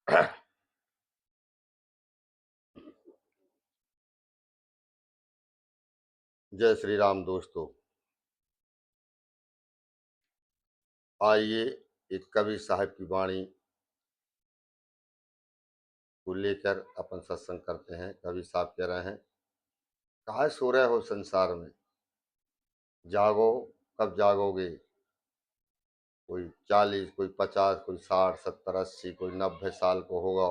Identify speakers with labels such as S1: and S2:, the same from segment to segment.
S1: जय श्री राम दोस्तों। आइए एक कवि साहब की वाणी को लेकर अपन सत्संग करते हैं। कवि साहब कह रहे हैं, काहे सो रहे हो संसार में, जागो कब जागोगे। कोई 40, कोई 50, कोई 60, 70, 80, कोई 90 साल को होगा।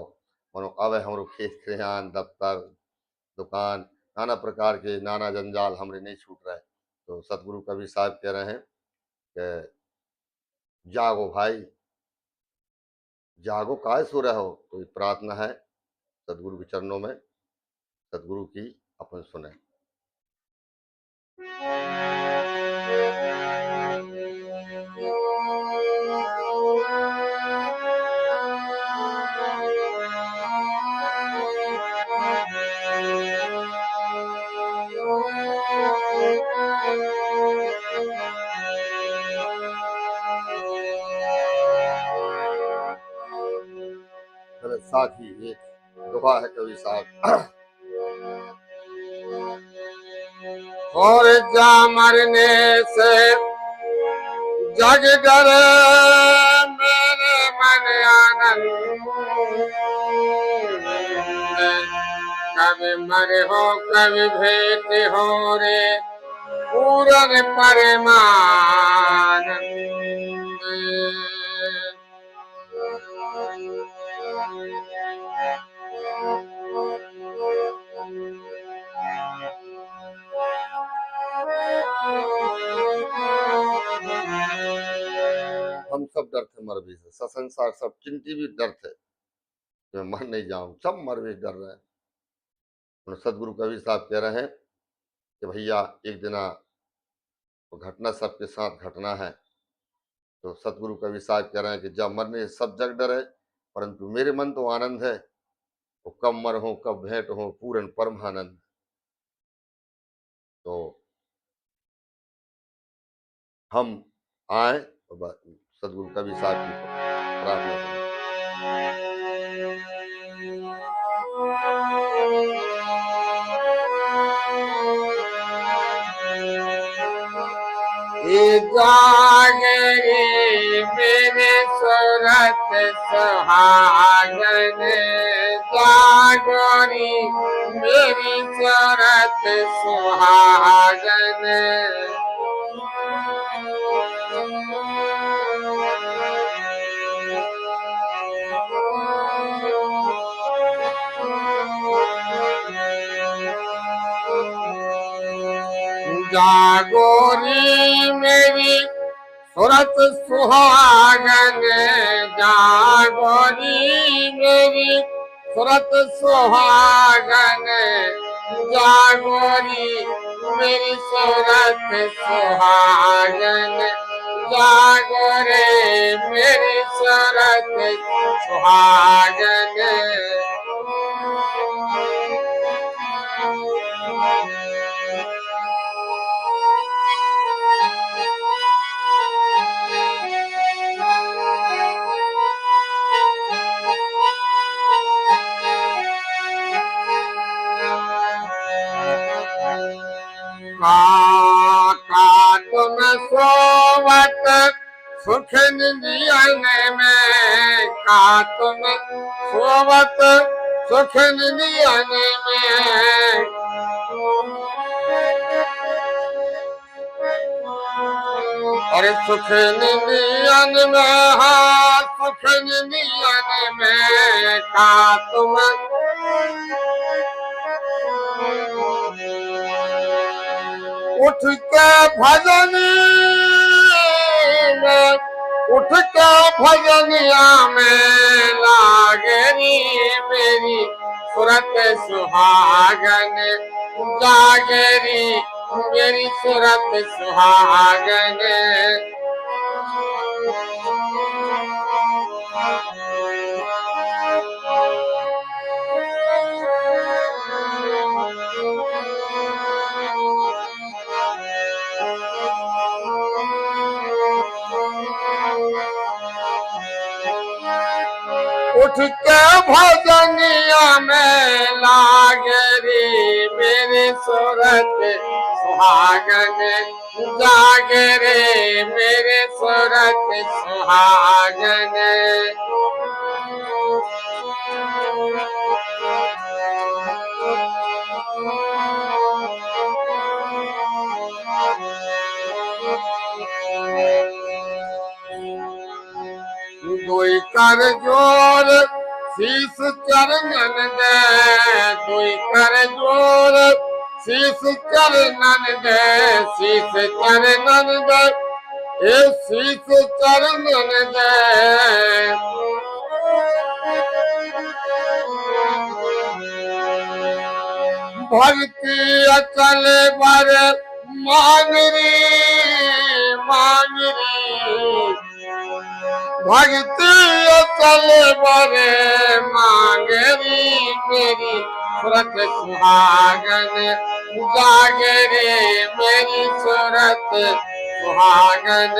S1: मनो अब हमारो खेत खलिहान दफ्तर दुकान नाना प्रकार के नाना जंजाल हमरे नहीं छूट रहे। तो सतगुरु कवि साहब कह रहे हैं कि जागो भाई, जागो काहे सो रहे हो। तो ये प्रार्थना है सदगुरु के चरणों में, सदगुरु की अपन सुने। साथ ही एक दुआ है कवि साहब, और जा मरने से जग डरे मेरे मन आनंद, कभी मरे हो कभी भेंट हो रे पूरन परमानंद। हम सब डर थे मरने से, संसार सब चिंती भी डर थे कि मैं मर नहीं जाऊं, सब मरने से डर रहे हैं। सदगुरु कवि साहब कह रहे हैं कि भैया एक दिन तो घटना सबके साथ घटना है। तो सतगुरु कवि साहब कह रहे हैं कि जब मरने से सब जग डरे, परंतु मेरे मन तो आनंद है, तो कब मर हो कब भेंट हो पूरन परमानंद। तो हम आए तो सदगुरु कवि साहब की प्रार्थना करें। जागरे मेरे सूरत सुहागन, जागरी मेरी सूरत सुहागन। जागोरी मेरी सूरत सुहागन, जागोरी मेरी सूरत सुहागन, जागोरी मेरी सूरत सुहागन, जागोरे मेरी सूरत सुहागन। का तुम सोवत सुख निधियन में, का तुम सोवत सुख निधियन में, और सुख निधियन में, हाँ सुख निधियन में का तुम उठ के भजन में, उठ के भजनिया में लागरी मेरी सूरत सुहागन, जागरी मेरी सूरत सुहागन। उठ के
S2: भजनिया में लागे रे मेरी सूरत सुहागन जागे रे मेरे सूरत सुहागन। दुई कर जोर शीस चरणन दे, दुई कर जोर शीस चरणन दे, शीस चरणन दे, ए शीस चरणन दे। भक्ति अचल बर मांगरी मांगरी, भक्ति अचल बर मांगरी मेरी सूरत सुहागन जागे रे मेरी सूरत सुहागन।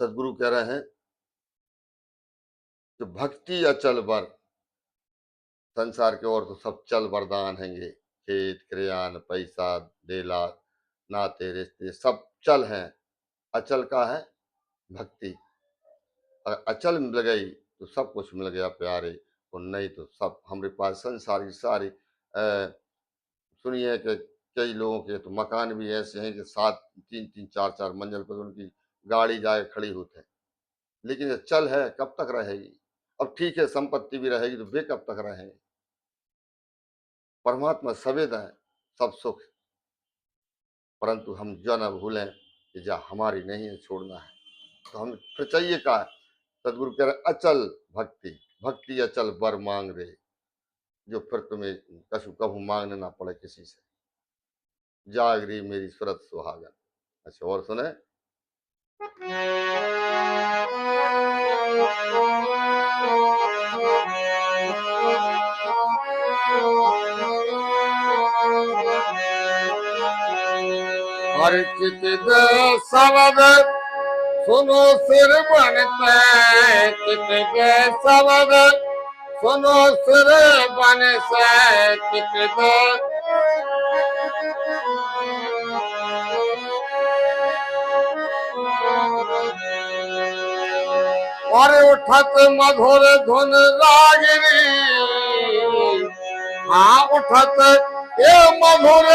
S1: सदगुरु कह रहे हैं कि भक्ति अचल बर, संसार के और तो सब चल वरदान हैंगे, खेत क्रियान पैसा देला नाते रिश्ते सब चल हैं, अचल का है भक्ति। अगर अचल मिल गई तो सब कुछ मिल गया प्यारे, और नहीं तो सब हमारे पास संसार की सारी सुनिए कि कई लोगों के तो मकान भी ऐसे हैं कि 7 3 3 4 4 मंजिल पर उनकी गाड़ी जाके खड़ी होती है, लेकिन ये चल है कब तक रहेगी। अब ठीक है संपत्ति भी रहेगी तो वे कब तक रहेंगे। परमात्मा सवेद है सब सुख, परंतु हम जो न भूलें कि जा हमारी नहीं है छोड़ना है, तो हम फिर चाहिए का है। सदगुरु कह रहे अचल भक्ति, भक्ति अचल बर मांग रहे, जो फिर तुम्हें कछु कभू मांगने ना पड़े किसी से, जागरी मेरी सूरत सुहागन। अच्छा और सुने,
S2: अर्चित शब्द सुनो सिर बनते, चित शब्द सुनो सिर बन से चित। और उठत मधुर धुन रागिनी, हाँ उठत ये मधुर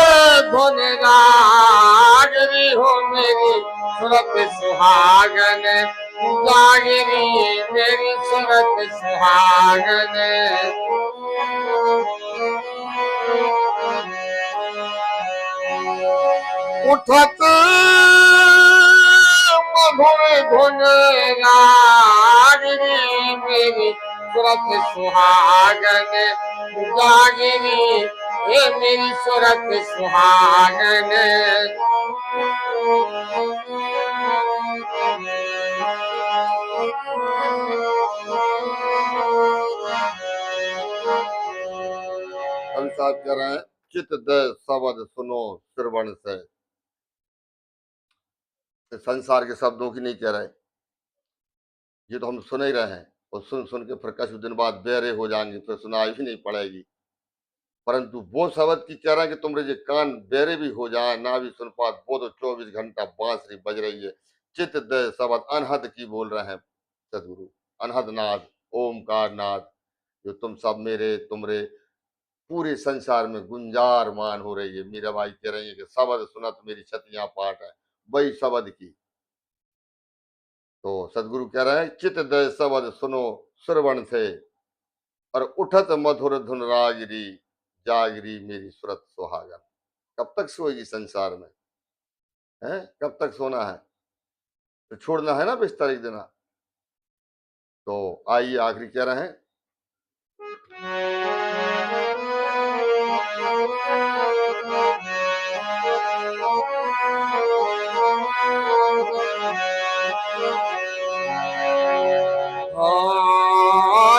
S2: धुन रागिनी हो मेरी सूरत सुहागन जागिनी मेरी सूरत सुहागन। उठत मधुर धुन रागिनी मेरी सूरत सुहागन जागिनी ये मेरी सूरत सुहागन।
S1: हम साहब कह रहे हैं चित दे शब्द सुनो श्रवण से, संसार के शब्दों की नहीं कह रहे, ये तो हम सुन ही रहे हैं, और सुन सुन के फिर कुछ दिन बाद बेरे हो जाएंगे, फिर सुनाई भी नहीं पड़ेगी। परंतु वो शब्द की कह रहे हैं कि तुम्हारे जो कान बेरे भी हो जाए ना भी सुन पात, वो तो 24 घंटा बांसुरी बज रही है। चित दे शब्द अनहद की बोल रहे हैं सदगुरु, अनहद नाद ओमकार नाद, जो तुम सब मेरे तुमरे पूरे संसार में गुंजारमान हो रही है। मीरा भाई कह रही है कि शब्द सुनत मेरी छतियां पाठ है, वही शब्द की। तो सदगुरु कह रहे हैं चित दय शब्द सुनो श्रवण से, और उठत मधुर धुन रागिरी जागरी मेरी सूरत सुहागन। कब तक सोएगी संसार में, है कब तक सोना है, तो छोड़ना है ना बिस्तर एक दिन। तो आइए आखिरी कह रहे हैं,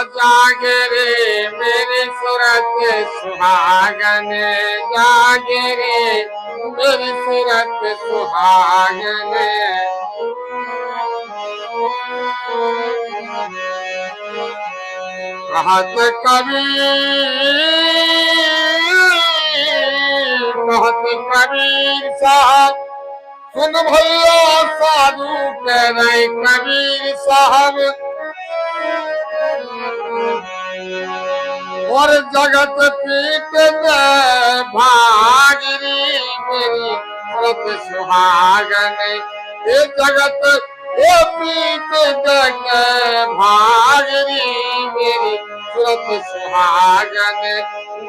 S2: जागे रे मेरी सूरत सुहागन जागे रे मेरी सूरत सुहागन। कहत कबीर साहब सुन भैया साधु कह रहे कबीर साहब और जगत पीट में भागरी मेरी व्रत सुहागन। ये जगत ये पीट के भागरी मेरी व्रत सुहागन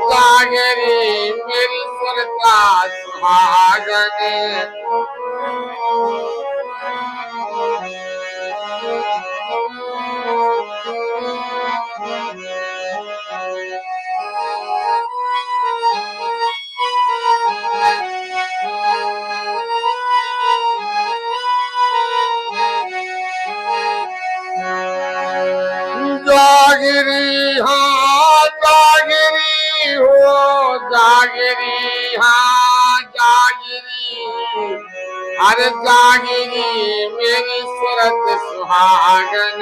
S2: जागरी मेरी सुरता सुहागन। जागरी हाँ जागरी हो जागरी हाँ जागरी अरे जागरी मेरी सूरत सुहागन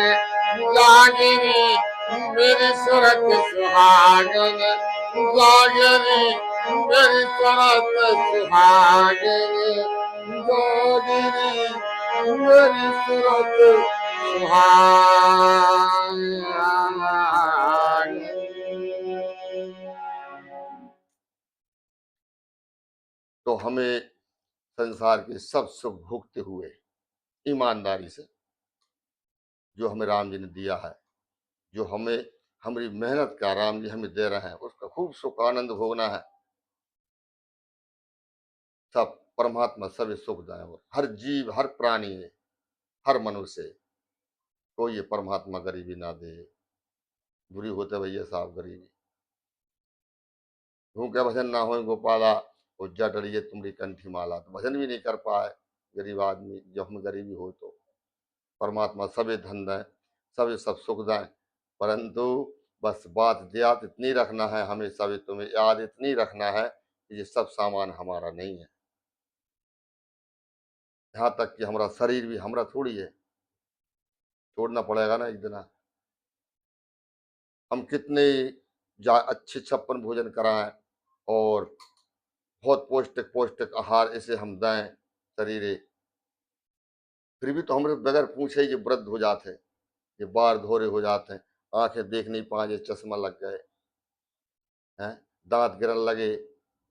S2: जागरी मेरी सूरत सुहागन जागरी मेरी सूरत सुहागन जागरी मेरी सूरत सुहागन।
S1: तो हमें संसार के सब सुख भोगते हुए ईमानदारी से जो हमें राम जी ने दिया है, जो हमें हमारी मेहनत का राम जी हमें दे रहे हैं, उसका खूब सुख आनंद भोगना है। सब परमात्मा सभी सुख दें और हर जीव हर प्राणी हर मनुष्य को ये परमात्मा गरीबी ना दे। बुरी होते भैया साहब गरीबी भूखे भजन ना हो गोपाला उज्जा डरिए तुम्हारी कंठी माला। तो भजन भी नहीं कर पाए गरीब आदमी, जब हम गरीबी हो तो परमात्मा सभी धन दें सभी सब सुख दें, परंतु बस बात याद इतनी रखना है, हमें सभी तुम्हें याद इतनी रखना है कि ये सब सामान हमारा नहीं है। यहाँ तक कि हमारा शरीर भी हमारा थोड़ी है, छोड़ना पड़ेगा ना एक दिन। हम कितने अच्छे छप्पन भोजन कराएं और बहुत पौष्टिक पौष्टिक आहार इसे हम दें शरीर, फिर भी तो हमारे बगैर पूछे ये वृद्ध हो जाते हैं, ये बार धोरे हो जाते हैं, आंखें देख नहीं पाए, चश्मा लग गए हैं, दांत गिरन लगे।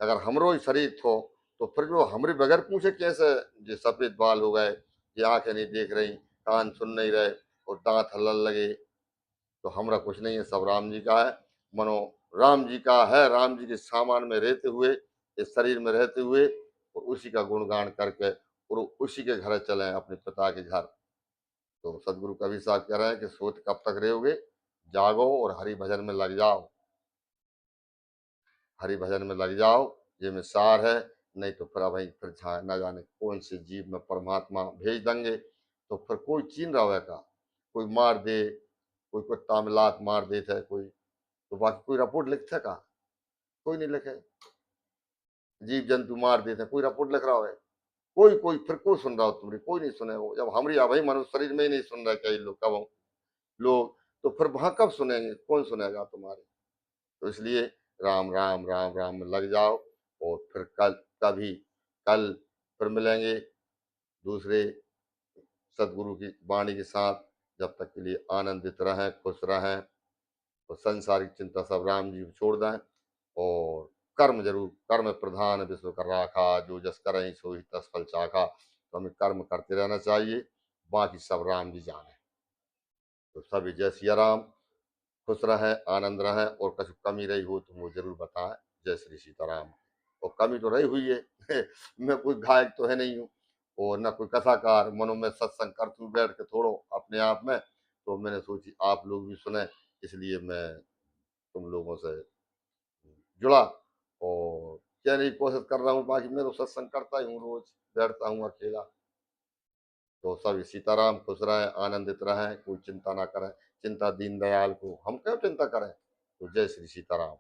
S1: अगर हमरो ही शरीर थो तो फिर जो हमारे बगैर पूछे कैसे ये सफेद बाल हो गए, ये आंखें नहीं देख रही, कान सुन नहीं रहे और दांत हलन लगे, तो हमरा कुछ नहीं है, सब राम जी का है। मनो राम जी का है, राम जी के सामान में रहते हुए इस शरीर में रहते हुए और उसी का गुणगान करके और उसी के घर चले अपने पिता के घर। तो सदगुरु कबीर साहब कह रहे हैं कि सोच कब तक रहोगे, जागो और हरि भजन में लग जाओ, हरि भजन में लग जाओ, ये में सार है। नहीं तो फिर भाई फिर न जाने कौन से जीव में परमात्मा भेज देंगे, तो फिर कोई चीन रहा का, कोई मार दे, कोई कुत्ता में लात मार देता है कोई, तो बाकी कोई रिपोर्ट लिखता का, कोई नहीं लिखे। जीव जंतु मार देते कोई रिपोर्ट लिख रहा है, कोई कोई फिर कोई सुन रहा हो तुम्हारी, कोई नहीं सुने। वो जब हमारी भाई मनुष्य शरीर में ही नहीं सुन रहा कई लोग कब लोग, तो फिर वहां कब सुनेंगे, कौन सुनेगा तुम्हारे। तो इसलिए राम राम राम राम में लग जाओ और फिर कल फिर मिलेंगे दूसरे सदगुरु की वाणी के साथ। जब तक के लिए आनंदित रहें, खुश रहें, तो संसारिक चिंता सब राम जी छोड़ दें और कर्म जरूर, कर्म प्रधान विश्व कर राखा, जो जस करें सो ही तस फल चाखा। तो हमें कर्म करते रहना चाहिए, बाकी सब राम जी जाने। तो सभी जय सिया राम, खुश रहें, आनंद रहें, और कुछ कमी रही हो तो मुझे जरूर बताएं। जय श्री सीताराम। और कमी तो रही हुई है मैं कोई गायक तो है नहीं हूँ और न कोई कथाकार, मनो मैं सत्संग करता हूँ बैठ के थोड़ो अपने आप में, तो मैंने सोची आप लोग भी सुने, इसलिए मैं तुम लोगों से जुड़ा और कहने की कोशिश कर रहा हूँ। बाकी मैं तो सत्संग करता ही हूँ, रोज बैठता हूँ अकेला। तो सभी सीताराम, खुश रहें, आनंदित रहें, कोई चिंता ना करें। चिंता दीन दयाल को, हम क्यों चिंता करें। तो जय श्री सीताराम।